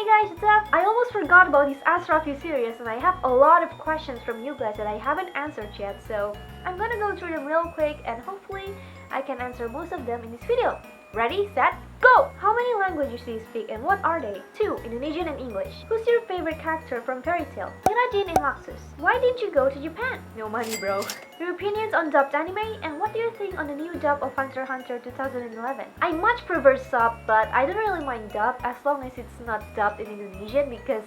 Hey guys, what's up? I almost forgot about this RafiRaffee series and I have a lot of questions from you guys that I haven't answered yet, so I'm gonna go through them real quick and hopefully I can answer most of them in this video. Ready, set, go! How many languages do you speak and what are they? 2. Indonesian and English. Who's your favorite character from Fairy Tail? Irajin and Maxus. Why didn't you go to Japan? No money, bro. Your opinions on dubbed anime and what do you think on the new dub of Hunter x Hunter 2011? I much prefer sub, but I don't really mind dub as long as it's not dubbed in Indonesian because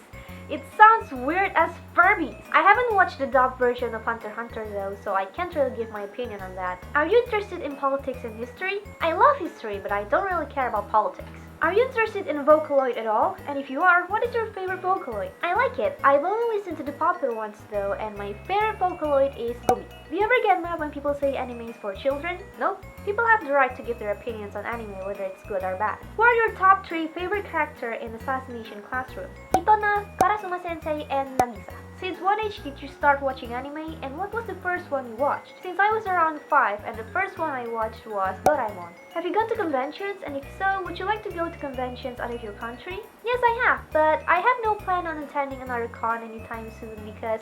it sounds weird as Furbies. I haven't watched the dubbed version of Hunter x Hunter though, so I can't really give my opinion on that. Are you interested in politics and history? I love history, but I don't really care about politics. Are you interested in Vocaloid at all? And if you are, what is your favorite Vocaloid? I like it. I've only listened to the popular ones though, and my favorite Vocaloid is Gumi. Do you ever get mad when people say anime is for children? Nope. People have the right to give their opinions on anime, whether it's good or bad. Who are your top 3 favorite characters in Assassination Classroom? Itona, Karasuma Sensei, and Nagisa. Since what age did you start watching anime, and what was the first one you watched? Since I was around 5, and the first one I watched was Doraemon. Have you gone to conventions, and if so, would you like to go to conventions out of your country? Yes, I have, but I have no plan on attending another con anytime soon because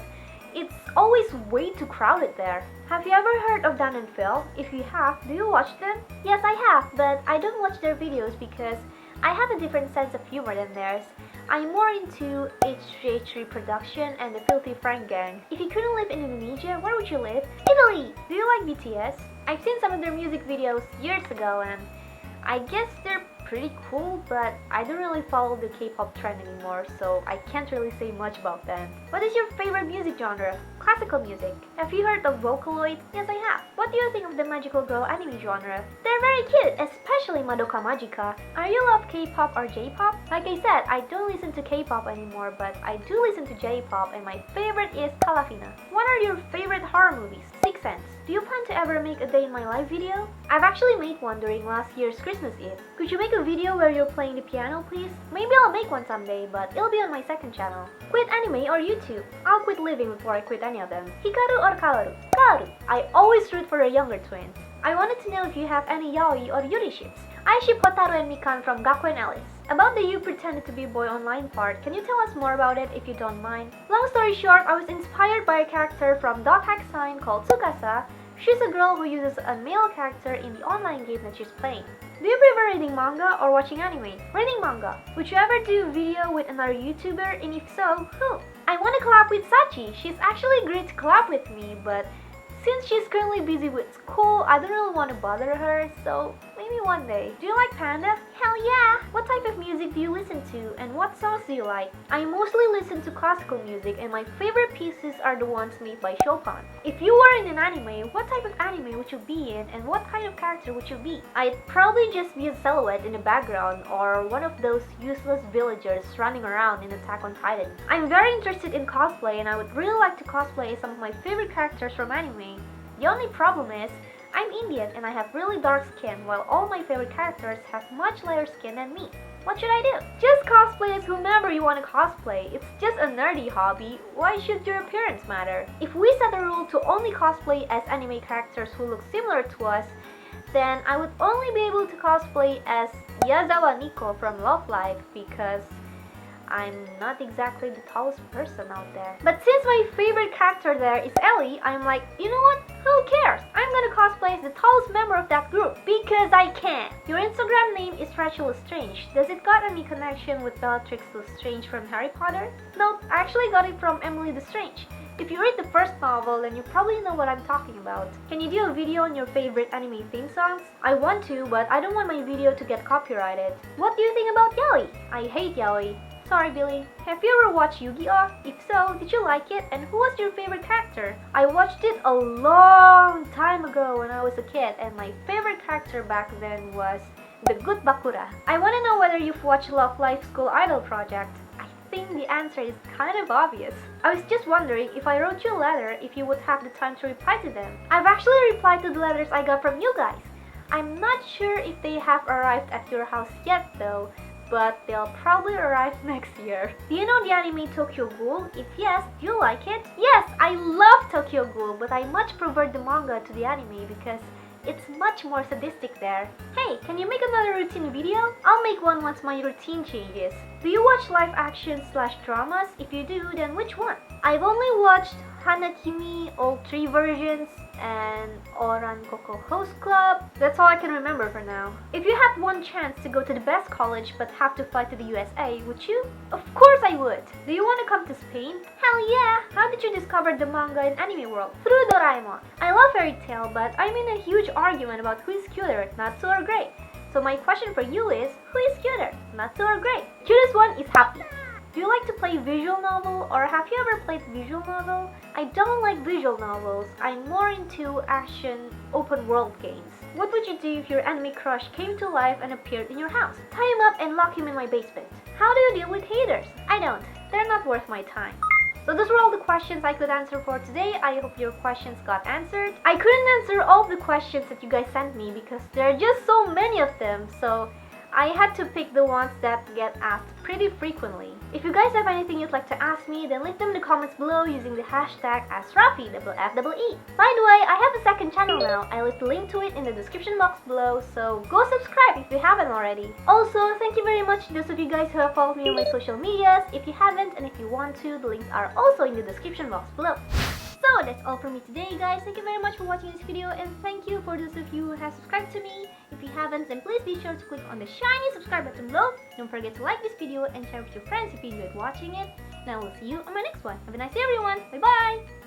it's always way too crowded there. Have you ever heard of Dan and Phil? If you have, do you watch them? Yes, I have, but I don't watch their videos because I have a different sense of humor than theirs. I'm more into H3H3 production and the Filthy Frank gang. If you couldn't live in Indonesia, where would you live? Italy! Do you like BTS? I've seen some of their music videos years ago and I guess they're pretty cool, but I don't really follow the K-pop trend anymore, so I can't really say much about them. What is your favorite music genre? Classical music. Have you heard of Vocaloid? Yes, I have. What do you think of the magical girl anime genre? They're very cute, especially Madoka Magica. Are you love K-pop or J-pop? Like I said, I don't listen to K-pop anymore, but I do listen to J-pop, and my favorite is Calafina. What are your favorite horror movies? Sixth Sense. Do you plan to ever make a day in my life video? I've actually made one during last year's Christmas Eve. Could you make a video where you're playing the piano, please? Maybe I'll make one someday, but it'll be on my second channel. Quit anime or YouTube? I'll quit living before I quit any of them. Hikaru or Kaoru? Kaoru. I always root for the younger twins. I wanted to know if you have any yaoi or yuri ships. I ship Hotaru and Mikan from Gakuen Alice. About the you pretended to be a boy online part, can you tell us more about it if you don't mind? Long story short, I was inspired by a character from Dog Hack Sign called Tsukasa. She's a girl who uses a male character in the online game that she's playing. Do you prefer reading manga or watching anime? Reading manga. Would you ever do a video with another YouTuber, and if so, who? I want to collab with Sachi. She's actually agreed to collab with me, but since she's currently busy with school, I don't really want to bother her, so maybe one day. Do you like Panda? Hell yeah! What type of music do you listen to and what songs do you like? I mostly listen to classical music and my favorite pieces are the ones made by Chopin. If you were in an anime, what type of anime would you be in and what kind of character would you be? I'd probably just be a silhouette in the background or one of those useless villagers running around in Attack on Titan. I'm very interested in cosplay and I would really like to cosplay some of my favorite characters from anime. The only problem is, I'm Indian and I have really dark skin while all my favorite characters have much lighter skin than me. What should I do? Just cosplay as whomever you want to cosplay. It's just a nerdy hobby. Why should your appearance matter? If we set a rule to only cosplay as anime characters who look similar to us, then I would only be able to cosplay as Yazawa Nico from Love Live because I'm not exactly the tallest person out there. But since my favorite character there is Ellie, I'm like, you know what? Who cares? I'm gonna cosplay as the tallest member of that group because I can. Your Instagram name is Rachel Lestrange. Does it got any connection with Bellatrix Lestrange from Harry Potter? Nope, I actually got it from Emily Lestrange. If you read the first novel, then you probably know what I'm talking about. Can you do a video on your favorite anime theme songs? I want to, but I don't want my video to get copyrighted. What do you think about yaoi? I hate yaoi. Sorry, Billy. Have you ever watched Yu-Gi-Oh? If so, did you like it? And who was your favorite character? I watched it a long time ago when I was a kid, and my favorite character back then was the good Bakura. I want to know whether you've watched Love Live School Idol Project. I think the answer is kind of obvious. I was just wondering if I wrote you a letter, if you would have the time to reply to them. I've actually replied to the letters I got from you guys. I'm not sure if they have arrived at your house yet though, but they'll probably arrive next year. Do you know the anime Tokyo Ghoul? If yes, do you like it? Yes, I love Tokyo Ghoul, but I much prefer the manga to the anime because it's much more sadistic there. Hey, can you make another routine routine video? I'll make one once my routine changes. Do you watch live action / dramas? If you do, then which one? I've only watched Hanakimi, all 3 versions, and Oran Koko Host Club. That's all I can remember for now. If you had one chance to go to the best college but have to fly to the USA, would you? Of course I would. Do you want to come to Spain? Hell yeah! How did you discover the manga and anime world? Through Doraemon. I love fairy tale, but I'm in a huge argument about who is cuter, Natsu or Grey. So my question for you is, who is cuter, Natsu or Grey? Cutest one is Happy. Do you like to play visual novel, or have you ever played visual novel? I don't like visual novels. I'm more into action, open world games. What would you do if your anime crush came to life and appeared in your house? Tie him up and lock him in my basement. How do you deal with haters? I don't. They're not worth my time. So those were all the questions I could answer for today. I hope your questions got answered. I couldn't answer all the questions that you guys sent me because there are just so many of them. So I had to pick the ones that get asked pretty frequently. If you guys have anything you'd like to ask me, then leave them in the comments below using the hashtag AskRaffee, FFEE. By the way, I have a second channel now. I left the link to it in the description box below, so go subscribe if you haven't already. Also, thank you very much to those of you guys who have followed me on my social medias. If you haven't and if you want to, the links are also in the description box below. So that's all from me today, guys. Thank you very much for watching this video, and thank you for those of you who have subscribed to me. If you haven't, then please be sure to click on the shiny subscribe button below. Don't forget to like this video and share with your friends if you enjoyed watching it. And I will see you on my next one. Have a nice day, everyone. Bye bye.